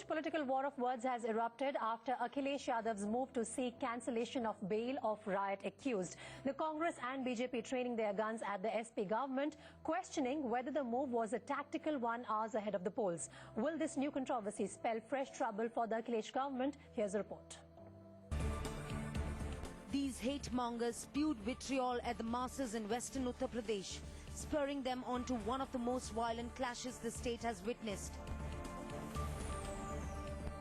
Political war of words has erupted after Akhilesh Yadav's move to seek cancellation of bail of riot accused. The Congress and BJP training their guns at the SP government, questioning whether the move was a tactical one hours ahead of the polls. Will this new controversy spell fresh trouble for the Akhilesh government? Here's a report. These hate mongers spewed vitriol at the masses in western Uttar Pradesh, spurring them on to one of the most violent clashes the state has witnessed.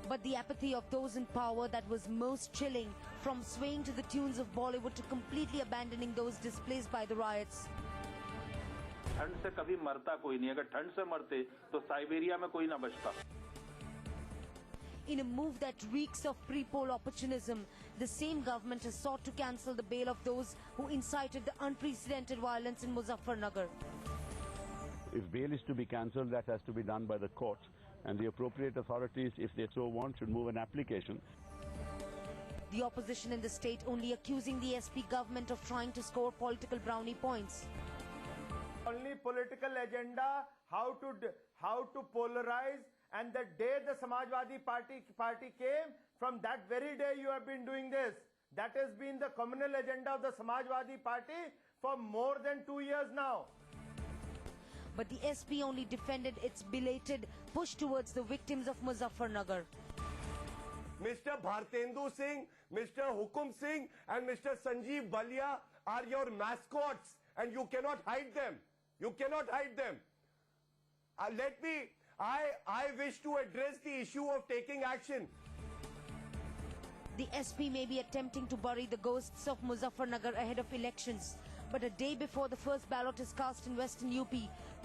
But the apathy of those in power that was most chilling, from swaying to the tunes of Bollywood to completely abandoning those displaced by the riots. ठंड से कभी मरता कोई नहीं, अगर ठंड से मरते तो साइबेरिया में कोई ना बचता. In a move that reeks of pre-poll opportunism, the same government has sought to cancel the bail of those who incited the unprecedented violence in Muzaffarnagar. If bail is to be cancelled, that has to be done by the court, and the appropriate authorities, if they so want, should move an application. The opposition in the state only accusing the SP government of trying to score political brownie points. Only political agenda, how to polarize, and the day the Samajwadi party came, from that very day you have been doing this. That has been the communal agenda of the Samajwadi party for more than 2 years now. But the SP only defended its belated push towards the victims of Muzaffarnagar. Mr. Bhartendu Singh, Mr. Hukum Singh and Mr. Sanjeev Balia are your mascots and you cannot hide them. You cannot hide them. I wish to address the issue of taking action. The SP may be attempting to bury the ghosts of Muzaffarnagar ahead of elections. But a day before the first ballot is cast in western UP,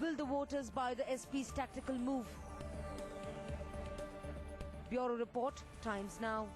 will the voters buy the SP's tactical move? Bureau Report, Times Now.